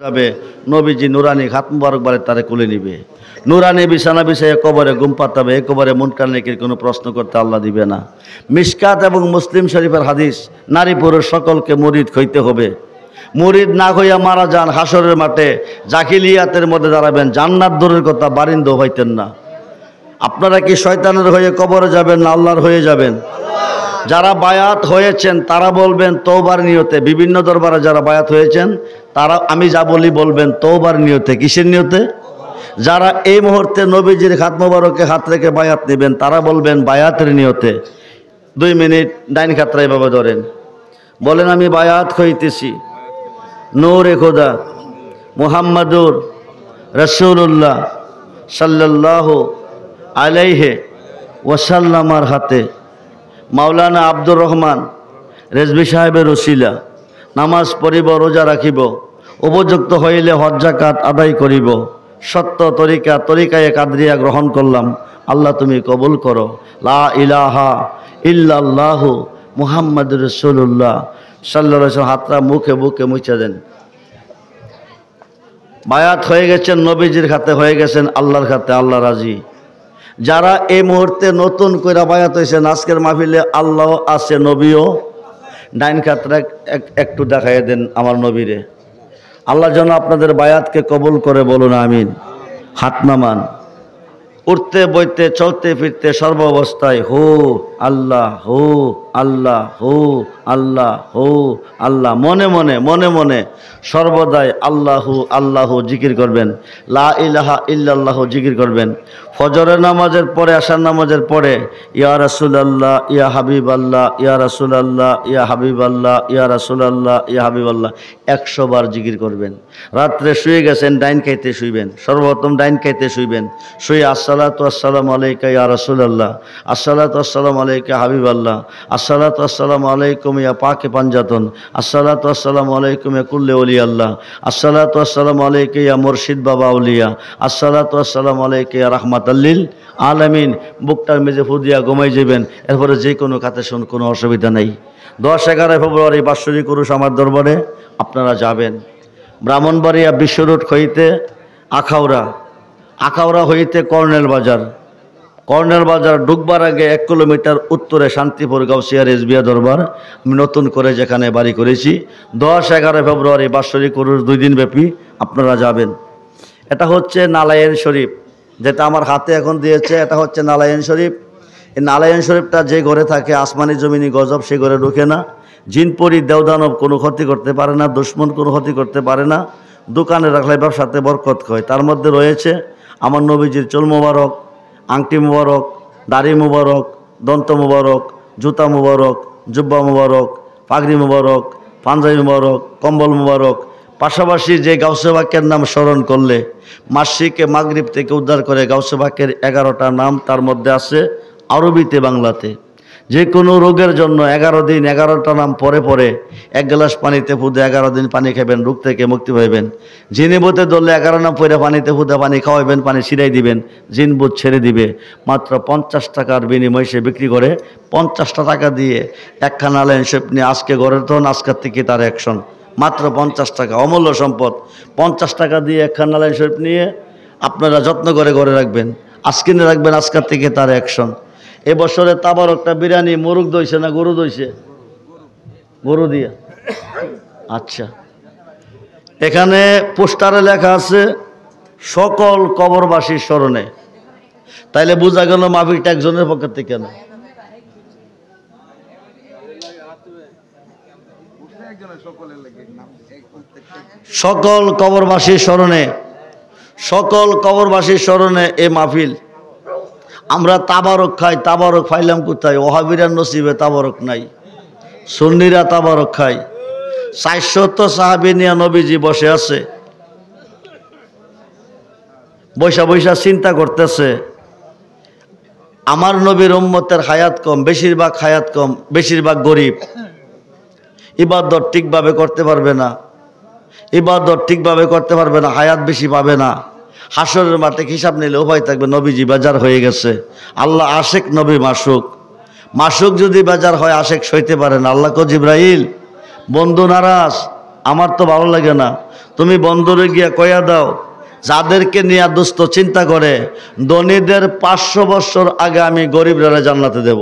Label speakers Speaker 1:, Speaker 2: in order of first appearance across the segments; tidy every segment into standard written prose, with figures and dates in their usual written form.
Speaker 1: যাবে নবীজি নুরানি খাত মুবারক বারে তারে কুলে নিবে, নুরানি বিছানা বিছাইয়ে কবরে ঘুম পাতাবে, এই কবরে মুনকার নেকির কোনো প্রশ্ন করতে আল্লাহ দিবে না। মিশকাত এবং মুসলিম শরীফের হাদিস, নারী পুরুষ সকলকে মুরিদ হইতে হবে। মুরিদ না হইয়া মারা যান হাসরের মাঠে জাকিলিয়াতের মধ্যে দাঁড়াবেন, জান্নাত দূরের কথা বারিন্দ হইতেন না। আপনারা কি শয়তানের হয়ে কবরে যাবেন না আল্লাহর হয়ে যাবেন? যারা বায়াত হয়েছেন তারা বলবেন তওবার নিয়তে, বিভিন্ন দরবারে যারা বায়াত হয়েছেন তারা আমি যা বলি বলবেন তওবার নিয়তে। কিসের নিয়তে? যারা এই মুহূর্তে নবীজির হাত মোবারকে হাত রেখে বায়াত নেবেন তারা বলবেন বায়াতের নিয়তে। 2 মিনিট ডাইন খাতরা এভাবে ধরেন, বলেন আমি বায়াত হইতেছি নূরে খোদা মুহাম্মাদুর রাসূলুল্লাহ সাল্লাল্লাহু আলাইহি ওয়াসাল্লামার হাতে মাওলানা আব্দুর রহমান রেজভী সাহেবের ওসিলা নামাজ পড়িব, রোজা রাখিব, উপযুক্ত হইলে হজ যাকাত আদায় করিব, সত্য তরিকায়ে কাদরিয়া গ্রহণ করলাম, আল্লাহ তুমি কবুল করো। লা ইলাহা ইল্লাল্লাহু মুহাম্মাদুর রাসূলুল্লাহ সাল্লাল্লাহু আলাইহি ওয়াসাল্লাম। হাতটা মুখে বুকে মুছে দেন। বায়াত হয়ে গেছেন নবীজির খাতে, হয়ে গেছেন আল্লাহর খাতে, আল্লাহ রাজি। যারা এই মুহূর্তে নতুন করে বায়াত হয়েছেন আজকের মাহফিলে আল্লাহ আছে নবীও, ডাইন খাতরা একটু দেখাই দেন আমার নবীরে। আল্লাহ যেন আপনাদের বায়াতকে কবুল করে, বলুন আমিন। হাত নামান। উঠতে বইতে চলতে ফিরতে সর্ব অবস্থায় হো আল্লাহ, হো আল্লাহ, হো আল্লাহ, হো আল্লাহ, মনে মনে মনে মনে সর্বদাই আল্লাহু আল্লাহু জিকির করবেন, লা ইলাহা ইল্লাল্লাহু জিকির করবেন। ফজরের নামাজের পরে, আশার নামাজের পরে ইয়া রাসূলুল্লাহ, ইয়া হাবিবাল্লাহ, ইয়া রাসূলুল্লাহ, ইয়া হাবিবাল্লাহ, ইয়া রাসূলুল্লাহ, ইয়া হাবিবাল্লাহ 100 বার জিকির করবেন। রাত্রে শুয়ে গেছেন ডাইন খাইতে শুইবেন, সর্বপ্রথম ডাইন খাইতে শুইবেন, শুয়ে আসসালাতু আসসালামু আলাইকা ইয়া রাসূলুল্লাহ, আসসালাতু আসসালামু আলাইকা হাবিবাল্লাহ, আসসালাতু আসসালামু আলাইকুম ইয়া পাকে পাঞ্জাতন, আসসালাতু আসসালামু আলাইকুম ইয়া কুল্লে ওলি আল্লাহ, আসসালাতু আসসালামু আলাইকা ইয়া মুর্শিদ বাবা আউলিয়া, আসসালাতু আসসালামু আলাইকা ইয়া রাহমাতাল্লিল আলামিন। বুকটার মেজে ফুদিয়া ঘুমাই যাবেন। এরপরে যে কোনো কাতে শুন, কোনো অসুবিধা নেই। 10-11 ফেব্রুয়ারি বাৎসরিক উরুস আমার দরবারে আপনারা যাবেন। ব্রাহ্মণবাড়িয়া বিশ্ব রোড হইতে আখাউড়া হইতে কর্নেল বাজার ঢুকবার আগে 1 কিলোমিটার উত্তরে শান্তিপুর গাউসিয়া রেজবিয়া দরবার। আমি নতুন করে যেখানে বাড়ি করেছি 10-11 ফেব্রুয়ারি বাৎসরিক উরুস 2 দিন ব্যাপী আপনারা যাবেন। এটা হচ্ছে নালায়েন শরীফ, যেটা আমার হাতে এখন দিয়েছে, এটা হচ্ছে নালায়েন শরীফ। এই নালায়েন শরীফটা যে ঘরে থাকে আসমানি জমিনি গজব সে ঘরে ঢুকে না, জিনপরি দেওদানব কোনো ক্ষতি করতে পারে না, দুশ্মন কোনো ক্ষতি করতে পারে না। দোকানে রাখলে ব্যবসাতে বরকত হয়। তার মধ্যে রয়েছে আমার নবীজির চুল মোবারক, আংটি মুবারক, দাড়ি মুবারক, দন্ত মুবারক, জুতা মুবারক, জুব্বা মুবারক, পাগড়ি মুবারক, পাঞ্জাবি মুবারক, কম্বল মুবারক। পাশাপাশি যে গাউসে বাকের নাম স্মরণ করলে মাসিকে মাগরিব থেকে উদ্ধার করে, গাউসে বাকের 11টা নাম তার মধ্যে আছে আরবিতে বাংলাতে। যে কোনো রোগের জন্য 11 দিন 11টা নাম পরে 1 গ্লাস পানিতে ফুদে 11 দিন পানি খাবেন, রোগ থেকে মুক্তি পাইবেন। জিনিবুতে ধরলে 11 নাম পরে পানিতে ফুদে পানি খাওয়াবেন, পানি ছিটাই দিবেন, জিনবুত ছেড়ে দিবে। মাত্র 50 টাকার বিনিময়ে সে বিক্রি করে। 50টা টাকা দিয়ে একখানা লাইন শেপ নিয়ে আজকে গড়ের তখন আজকের থেকে তার অ্যাকশন। মাত্র 50 টাকা, অমূল্য সম্পদ। 50 টাকা দিয়ে একখানা লাইন শেপ নিয়ে আপনারা যত্ন করে ঘরে রাখবেন, আজকে নিয়ে রাখবেন, আজকের থেকে তার অ্যাকশন। এবছরে তাবারকটা বিরিয়ানি মুরগ দইছে না গরু দইছে? গরু দিয়া। আচ্ছা, এখানে পোস্টারে লেখা আছে সকল কবরবাসীর স্মরণে। তাইলে বোঝা গেল মাহফিলটা একজনের পক্ষে থেকে না। সকল কবরবাসীর স্মরণে, সকল কবরবাসীর স্মরণে এ মাহফিল। আমরা তাবারক খাই, তাবারক পাইলাম কোথায়? ওহাবিরার নসিবে তাবারক নাই, সুন্নিরা তাবারক খায়। 400 সাহাবী নিয়ে নবীজি বসে আছে, বৈশা চিন্তা করতেছে আমার নবীর উম্মতের হায়াত কম, বেশিরভাগ হায়াত কম, বেশিরভাগ গরিব, ইবাদত ঠিকভাবে করতে পারবে না, ইবাদত ঠিকভাবে করতে পারবে না, হায়াত বেশি পাবে না। হাসরের মাঠে হিসাব নিলে উপায় থাকবে নবীজি বেজার হয়ে গেছে। আল্লাহ আশেক, নবী মাসুক যদি বেজার হয় আশেক সইতে পারে না। আল্লাহ কো জিব্রাইল বন্ধু নারাজ, আমার তো ভালো লাগে না। তুমি বন্দরে গিয়া কয়া দাও, যাদেরকে নিয়ে দোস্ত চিন্তা করে, ধনীদের 500 বছর আগে আমি গরিবরা জান্নাতে দেব।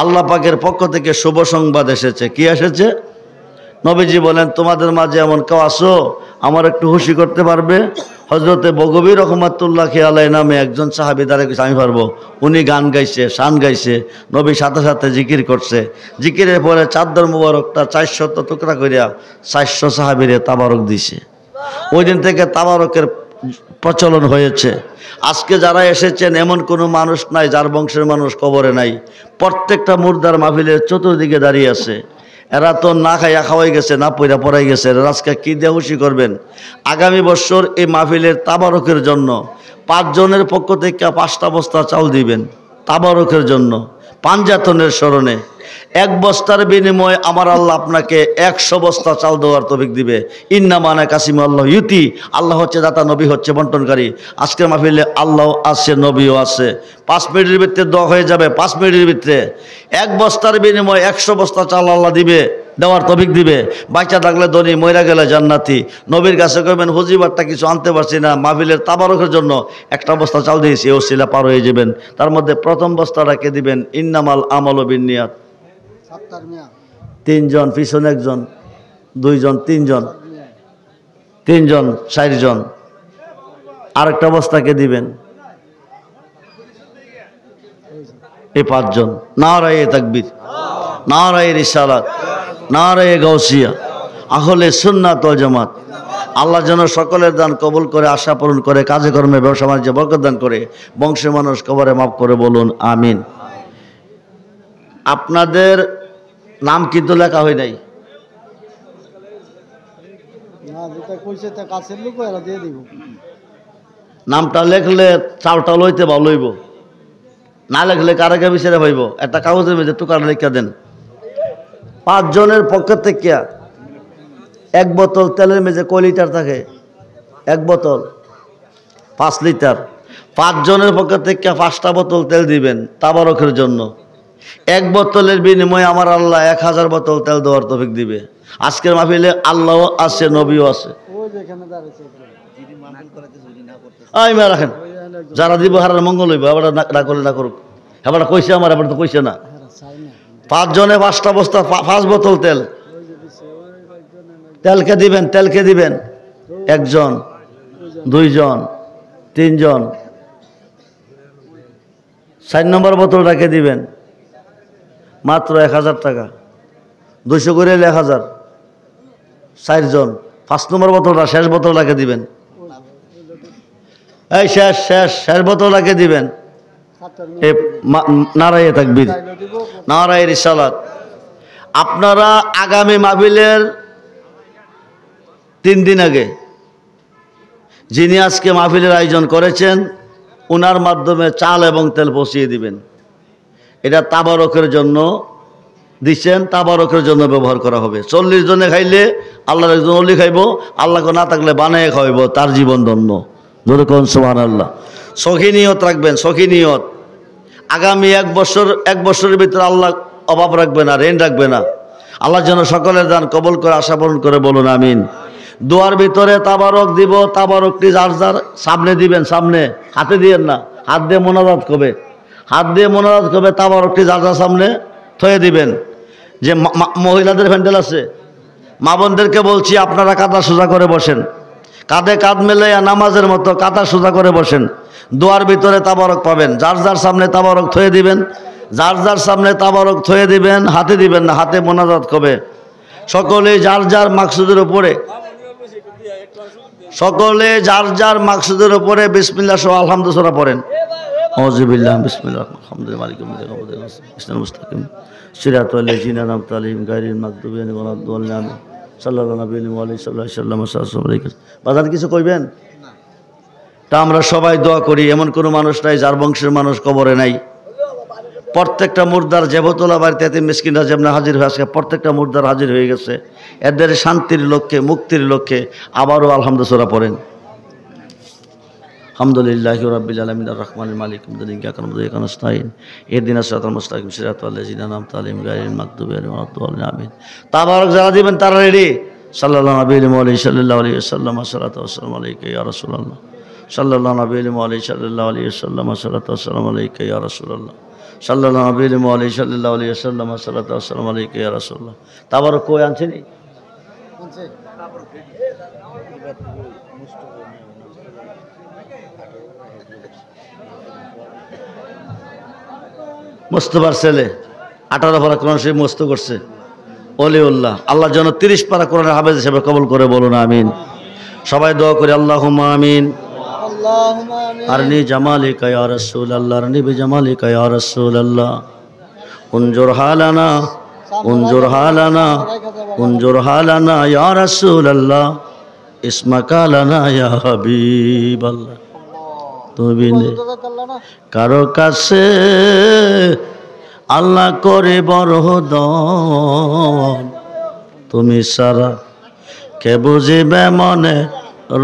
Speaker 1: আল্লাহ পাকের পক্ষ থেকে শুভ সংবাদ এসেছে। কি এসেছে? নবীজি বলেন, তোমাদের মাঝে এমন কেউ আসো আমার একটু খুশি করতে পারবে? হজরতে বগবী রহমাতুল্লাহ আলাই নামে একজন সাহাবী দাঁড়িয়ে গেছে, আমি পারবো। উনি গান গাইছে, শান গাইছে, নবী সাথে সাথে জিকির করছে। জিকিরের পরে চাদর মুবারকটা 400 টুকরা করিয়া 400 সাহাবীরে তাবারক দিছে। ওই দিন থেকে তাবারকের প্রচলন হয়েছে। আজকে যারা এসেছেন এমন কোনো মানুষ নাই যার বংশের মানুষ কবরে নাই। প্রত্যেকটা মুর্দার মাহফিলের চতুর্দিকে দাঁড়িয়ে আছে। এরা তো না খাইয়া খাওয়াই গেছে, না পয়রা পড়াই গেছে। আজকে কী দিয়ে খুশি করবেন? আগামী বছর এই মাহফিলের তাবারকের জন্য 5 জনের পক্ষ থেকে 5টা বস্তা চাউল দিবেন তাবারকের জন্য, পাঞ্জাতনের স্মরণে। 1 বস্তার বিনিময়ে আমার আল্লাহ আপনাকে 100 বস্তা চাল দেওয়ার তৌফিক দিবে। ইন্নামা কাসিমু আল্লাহ ইউতি। আল্লাহ হচ্ছে দাতা, নবী হচ্ছে বন্টনকারী। আজকের মাহফিলে আল্লাহ আছে, নবীও আছে। 5 মিনিটের ভিতরে দোয়া হয়ে যাবে। 5 মিনিটের ভিতরে 1 বস্তার বিনিময়ে 100 বস্তা চাল আল্লাহ দিবে, দেওয়ার তৌফিক দিবে। বাচ্চা থাকলে ধনী, মইরা গেলে জান্নাতি। নবীর কাছে কইবেন, হুজিবারটা কিছু আনতে পারছি না, মাহফিলের তাবারকের জন্য 1টা বস্তা চাল দিয়েছি, ও সিলা পার হয়ে যাবেন। তার মধ্যে প্রথম বস্তাটাকে দিবেন ইন্নামাল আমালু বিন্নিয়াত। 3 জন, পিছনে 1 জন, 2 জন, 3 জন, 3 জন, 4 জন। আরেকটা বস্তাকে দিবেন এই 5 জন। নারায়ে তাকবীর, নারায়ে রিসালাত, নারায়ে গাউসিয়া, আহলে সুন্নাত ওয়াল জামাত। আল্লাহ যেন সকলের দান কবুল করে, আশা পূরণ করে, কাজে কর্মে, ব্যবসা বাণিজ্যে বরকত দান করে, বংশের মানুষ কবরে মাফ করে, বলুন আমিন। আপনাদের নাম কিন্তু লেখা হয় নাই। নামটা লেখলে চালটা লইতে ভালো হইব, না লেখলে কারাকে বিচারে পাইব। একটা কাগজের মধ্যে টুকাটা লিখে দেন। 5 জনের পক্ষ থেকে 1 বোতল তেলের মেঝে কয় লিটার থাকে? 1 বোতল 5 লিটার। 5 জনের পক্ষ থেকে 5টা বোতল তেল দিবেন তাবারকের জন্য। 1 বোতলের বিনিময়ে আমার আল্লাহ 1000 বোতল তেল দেওয়ার তৌফিক দিবে। আজকের মাহফিলে আল্লাহও আছে, নবীও আছে। রাখেন, যারা দিব হারার মঙ্গল হইব। আবার না করলে না করুক। এবার কইছে আমার, এবার তো কইছে না। 5 জনে 5টা বস্তা 5 বোতল তেল। তেলকে দিবেন, তেলকে দিবেন 1 জন, 2 জন, 3 জন। 4 নম্বর বোতলটাকে দিবেন মাত্র 1000 টাকা, 200 করে 1000। 4 জন। 5 নম্বর বোতলটা, শেষ বোতলটাকে দিবেন। এই শেষ বোতলটাকে দিবেন। নারায়ে তাকবীর, নারায়ে রিসালাত। আপনারা আগামী মাহফিলের 3 দিন আগে যিনি আজকে মাহফিলের আয়োজন করেছেন, ওনার মাধ্যমে চাল এবং তেল পৌঁছিয়ে দিবেন। এটা তাবারকের জন্য দিচ্ছেন, তাবারকের জন্য ব্যবহার করা হবে। 40 জনে খাইলে আল্লাহর একজন ওলি খাইব, আল্লাহকে না থাকলে বানায় খাওয়াইব, তার জীবন ধন্য। যেরকম সুবহানাল্লাহ। সখী নিয়ত রাখবেন, সখী নিয়ত। আগামী 1 বছরের ভিতরে আল্লাহ অভাব রাখবে না, ঋণ রাখবে না। আল্লাহ যেন সকলের দান কবুল করে, আশা পূরণ করে, বলুন আমিন। দোয়ার ভিতরে তাবারক দিব। তাবারকটি যার যার সামনে দিবেন, সামনে, হাতে দিয়েন না, হাত দিয়ে মোনাজাত করবে, হাত দিয়ে মোনাজাত করবে। তাবারকটি যার যার সামনে থয়ে দিবেন। যে মহিলাদের প্যান্ডেল আছে, মা বোনদেরকে বলছি, আপনারা কাঁধা সোজা করে বসেন, কাঁধে কাঁধ মেলে নামাজের মতো কাঁধা সোজা করে বসেন। দোয়ার ভিতরে তাবারক পাবেন। যার যার সামনে তাবারক থয়ে দিবেন, যার যার সামনে তাবারক থয়ে দিবেন। হাতে দিবেন না, হাতে মোনাজাত করবে। সকলে যার যার মাকসুদের উপরে, সকলে যার যার মাকসুদের উপরে বিসমিল্লাহ সহ আলহামদুলিল্লাহ পড়েন। আউযুবিল্লাহ, বিসমিল্লাহ, আলহামদুলিল্লাহ, মালিকুল মুলক, মুস্তাকিম সিরাতাল লাযিনা আন'আমতা আলাইহিম গায়রিল মাগদুবি আলাইহিম ওয়া লাদ-দাল্লিন। আমিন। সাল্লাল্লাহু আলাইহি ওয়াসাল্লাম। বাজার কিছু কইবেন? তা আমরা সবাই দোয়া করি, এমন কোনো মানুষ নাই যার বংশের মানুষ কবরে নাই। প্রত্যেকটা মুর্দার জেবতলা বাড়িতে এতে মিসকিনরা যেমন হাজির হয়ে আসে, প্রত্যেকটা মুর্দার হাজির হয়ে গেছে। এদের শান্তির লক্ষ্যে, মুক্তির লক্ষ্যে আবারও আলহামদুলিল্লাহ পড়েন। আলহামদুলিল্লাহি রাব্বিল আলামিন আর রহমানির মালিক ইয়াকা না'বুদু ওয়া ইয়াকা নাস্তাঈন ইহদিনাস সিরাতাল মুস্তাকিম সিরাতাল লাযিনা আন'আমতা আলাইহিম গায়রিল মাগদুবি আলাইহিম ওয়া লাদ-দাল্লিন। আমিন। তাবারক যারা দিবেন তারা রেডি, সাল্লাল্লাহু আলাইহি ওয়াসাল্লাম আসসালাতু ওয়াসসালামু আলাইকা ইয়া রাসূলুল্লাহ সাল্লাল্লাহু আলাইহি ওয়াসাল্লাম আসসালাতু ওয়াসসালামু আলাইকা ইয়া রাসূলুল্লাহ সাল্লাল্লাহু আলাইহি ওয়াসাল্লাম আসসালাতু ওয়াসসালামু আলাইকা ইয়া রাসূলুল্লাহ। তাবারক কই আনছেনি মোস্তফার ছেলে 18 পারা কোরআন শরীফ মুখস্থ করছে ওলিউল্লাহ। আল্লাহ যেন 30 পারা কোরআনের হাফেজ হিসেবে কবুল করে বলুন আমিন। সবাই দোয়া করি আল্লাহুম্মা আমিন। আরনি জামালিকা ইয়া রাসূলুল্লাহ আরনি বিজামালিকা ইয়া রাসূলুল্লাহ উনজুর হালানা উনজুর হালানা উনজুর হালানা ইয়া রাসূলুল্লাহ ইসমাকা লানা ইয়া হাবিবাল্লাহ। তুমি কারো কাছে আল্লাহ করে বড় দন, তুমি সারা কে বুঝিবে মনে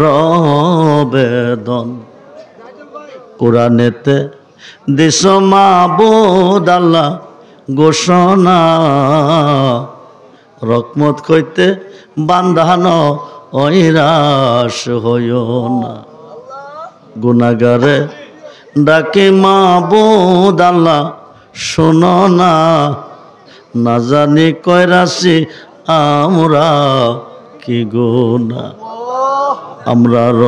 Speaker 1: রবেদন। কোরআনেতে দিস মাবুদ আল্লাহ ঘোষণা, রকমত কইতে বান্ধানো ঐরাস হইও না। গুনাহগারে ডাকে মাবুদ আল্লাহ শোনো না, না জানি কয়রাছি আমরা কি গুনা। আমরার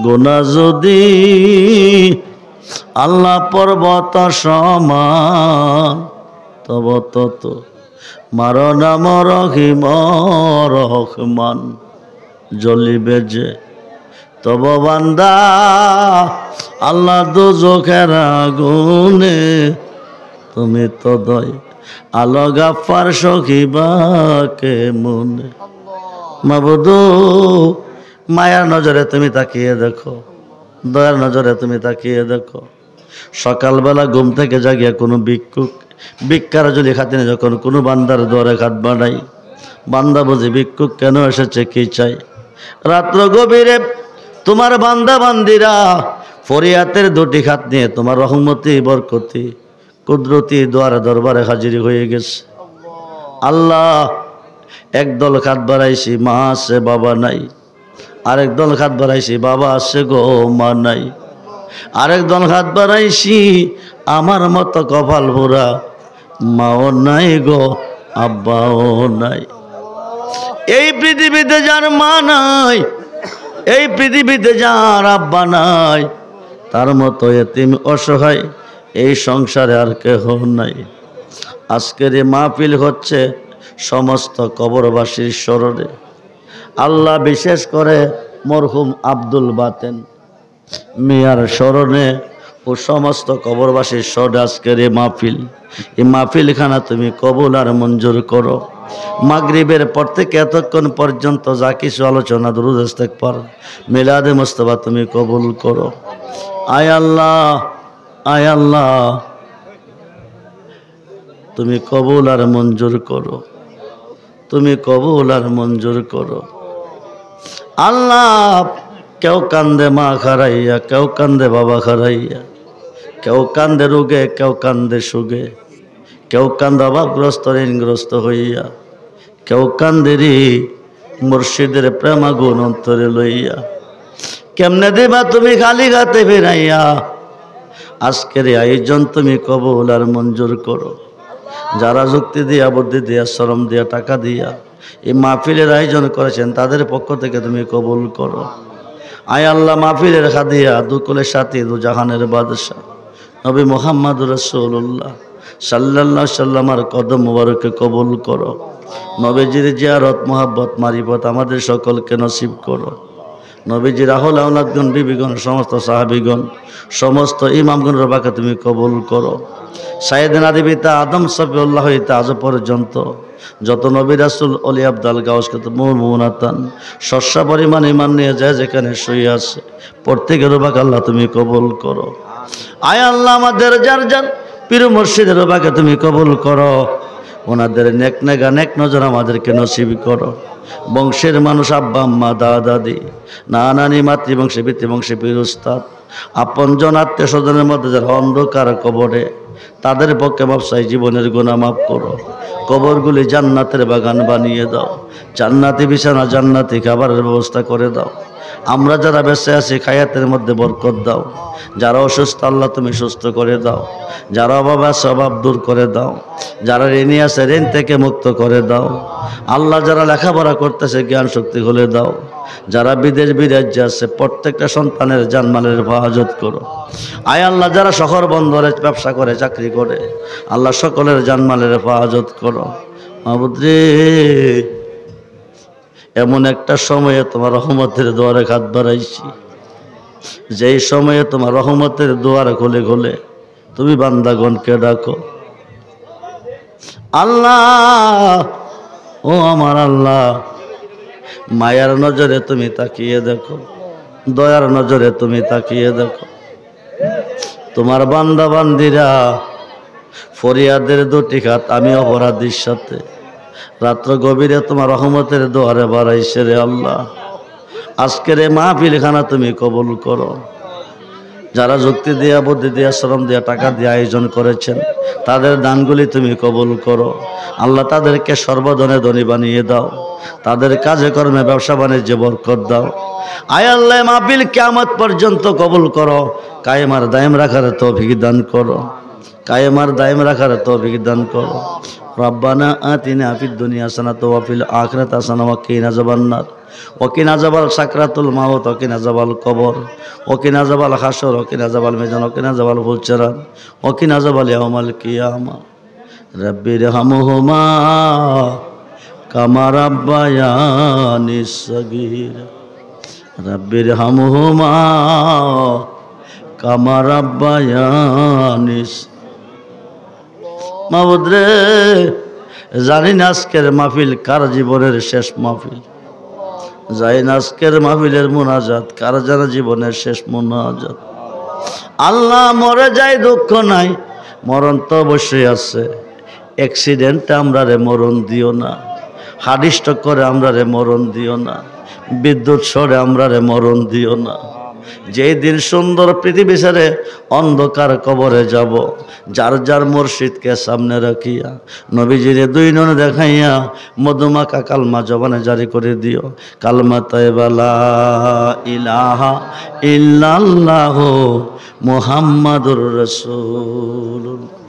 Speaker 1: গুনা যদি আল্লাহ পর্বত সমান, তব তত মার নাম রহিম রহমান। জ্বলিবে যে তব বান্দা আল্লাহ দোজখের আগুনে, তুমি তো দয় আলো গাফার সখিবাকে মনে। মাবুদু মায়ার নজরে তুমি তাকিয়ে দেখো, দয়ার নজরে তুমি তাকিয়ে দেখো। সকালবেলা ঘুম থেকে জাগিয়া কোনো ভিক্ষুক ভিক্ষার জলি খাতিনে যখন কোনো বান্দার দরে খাত বানাই, বান্দা বুঝি ভিক্ষুক কেন এসেছে কি চাই। রাত্র গভীরে তোমার বান্দা বান্দিরা ফরিয়াতের দুটি খাত নিয়ে তোমার রহমতি বরকতি কুদরতি দোয়ার দরবারে হাজির হয়ে গেছে। আল্লাহ একদল খাত বাড়াইছি মা আছে বাবা নাই, আরেক দল খাত বাড়াইছি বাবা আছে গো মা নাই, আরেক দল খাত বাড়াইছি আমার মতো কপাল ভরা মাও নাই গো আব্বাও নাই। এই পৃথিবীতে যার মা নাই, এই পৃথিবীতে যার আব্বা নাই, তার মতো এতিম অসহায় এই সংসারে আর কেহ নাই। আজকের এই মাহফিল হচ্ছে সমস্ত কবরবাসীর স্মরণে। আল্লাহ বিশেষ করে মরহুম আব্দুল বাতেন মিয়ার স্মরণে ও সমস্ত কবরবাসীর স্মরণে আজকের এই মাহফিল। এই মাহফিলখানা তুমি কবুল আর মঞ্জুর করো। মাগরিবের পর থেকে এতক্ষণ পর্যন্ত যা কিছু আলোচনা দুরূদ ইস্তেগফার মিলাদে মুস্তাফা তুমি কবুল করো। আয় আল্লাহ, আয় আল্লাহ, তুমি কবুল আর মঞ্জুর করো, তুমি কবুল আর মঞ্জুর করো। আল্লাহ কেউ কান্দে মা খারাইয়া, কেউ কান্দে বাবা খারাইয়া, কেউ কান্দে রোগে, কেউ কান্দে সুগে, কেউ কান্দে অভাবগ্রস্ত ঋণগ্রস্ত হইয়া, কেউ কান্দেরি মুর্শিদের প্রেমাগুণ অন্তরে লইয়া। কেমনে দিবা তুমি খালি গাতে ফিরাইয়া। আজকের আয়োজন তুমি কবুল আর মঞ্জুর করো। যারা যুক্তি দিয়া বুদ্ধি দিয়া শ্রম দিয়া টাকা দিয়া এই মাহফিলের আয়োজন করেছেন তাদের পক্ষ থেকে তুমি কবুল করো। আয় আল্লাহ মাহফিলের খাদিয়া দুকুলের সাথী দু জাহানের বাদশাহ নবী মুহাম্মদ রাসূলুল্লাহ সাল্লাল্লাহু আলাইহি সাল্লামের কদম মুবারকে কবুল করো। নবীজির জিয়ারত মোহাব্বত মারিফত আমাদের সকলকে নসিব করো। নবীজির আহল আওলাদগণ বিবিগণ সমস্ত সাহাবীগণ সমস্ত ইমামগণের বাকে তুমি কবুল করো। সাইয়েদনা পিতা আদম সফিউল্লাহ হইতে আজ পর্যন্ত যত নবী রাসূল অলি আব্দাল গাউস কত মুমিনাতান শস্যা পরিমাণ ইমান নিয়ে যায় যেখানে শুয়ে আছে প্রত্যেকের বাকে আল্লাহ তুমি কবুল করো। আয় আল্লাহ আমাদের যার যার পীর মুর্শিদের বাকে তুমি কবুল করো। ওনাদের নেক নেগা নেক নজর আমাদেরকে নসিব করো। বংশের মানুষ আব্বা আম্মা দাদা দাদি নানানি মাতৃবংশী পিতৃবংশী পীর উস্তাদ আপনজন আত্মীয় স্বজনের মধ্যে যারা অন্ধকার কবরে তাদের পক্ষে ব্যবসায়ী জীবনের গুনাহ মাফ করো। কবরগুলি জান্নাতের বাগান বানিয়ে দাও, জান্নাতি বিছানা জান্নাতি খাবারের ব্যবস্থা করে দাও। আমরা যারা বেঁচে আছি খায়াতের মধ্যে বরকত দাও, যারা অসুস্থ আল্লাহ তুমি সুস্থ করে দাও, যারা অভাব আছে অভাব দূর করে দাও, যারা ঋণী আছে ঋণ থেকে মুক্ত করে দাও। আল্লাহ যারা লেখাপড়া করতেছে জ্ঞান শক্তি খুলে দাও, যারা বিদেশ বিরাজ্যে আছে প্রত্যেকটা সন্তানের জানমালের হেফাজত করো। আয় আল্লাহ যারা শহর বন্দরে ব্যবসা করে চাকরি করে আল্লাহ সকলের জানমালের হেফাজত করো। মাবুদ রে, এমন একটা সময়ে তোমার রহমতের দুয়ারে হাত বাড়াইছি, যেই সময়ে তোমার রহমতের দুয়ার খুলে খুলে তুমি বান্দাগণকে ডাকো। আল্লাহ, ও আমার আল্লাহ, মায়ার নজরে তুমি তাকিয়ে দেখো, দয়ার নজরে তুমি তাকিয়ে দেখো। তোমার বান্দা বান্দিরা ফরিয়াদের দুটি হাত আমি অপরাধীর সাথে রাত্র গভীরে তোমার রহমতের দুয়ারে বাড়াইছে রে আল্লাহ। আজকের এই মাহফিলখানা তুমি কবুল করো। যারা যুক্তি দিয়া বুদ্ধি দিয়া শ্রম দিয়া টাকা দিয়ে আয়োজন করেছেন তাদের দানগুলি তুমি কবুল করো আল্লাহ। তাদেরকে সর্বধনে ধনী বানিয়ে দাও, তাদের কাজে কর্মে ব্যবসা বাণিজ্যে বরকত দাও। আয় আল্লাহ মাহফিল কিয়ামত পর্যন্ত কবুল করো, কায়েমার দায়েম রাখার তৌফিক দান করো, কায়েমার দায়েম রাখার তৌফিক দান করো। রব্বানা আতিনা ফিদ দুনিয়া হাসানাতাও ওয়া ফিল আখিরাতি হাসানাতাও ওয়া কিনা আযাবান্নার ওয়া কিনা আযাবাল সাকরাতুল মাউত ওয়া কিনা আযাবাল কবর ওয়া কিনা আযাবাল হাসর ওয়া কিনা আযাবাল মিজান ওয়া কিনা আযাবাল ফুলচারাত ওয়া কিনা আযাবাল ইয়াউমাল কিয়ামা। রাব্বিরহামহুমা কামা রাব্বায়ানি সাগীরা, রাব্বিরহামহুমা কামা রাব্বায়ানি। মাবুদ রে, জানি না আজকের মাহফিল কার জীবনের শেষ মাহফিল, জানি না আজকের মাহফিলের মুনাজাত কার জানা জীবনের শেষ মুনাজাত। আল্লাহ, মরে যায় দুঃখ নাই, মরণ তো অবশ্যই আছে। অ্যাক্সিডেন্টে আমরা রে মরণ দিও না, হার্ট স্ট্রোক করে আমরা রে মরণ দিও না, বিদ্যুৎ সরে আমরা রে মরণ দিও না। যেই দিন সুন্দর পৃথিবী ছেড়ে অন্ধকার কবরে যাব, যার যার মুর্শিদকে সামনে রাখিয়া নবীজিরে দুই নন দেখাইয়া মধুমাখা কালমা জবানে জারি করে দিও। কালমা তাইবা লা ইলাহা ইল্লাল্লাহু মুহাম্মাদুর রাসূলুল্লাহ।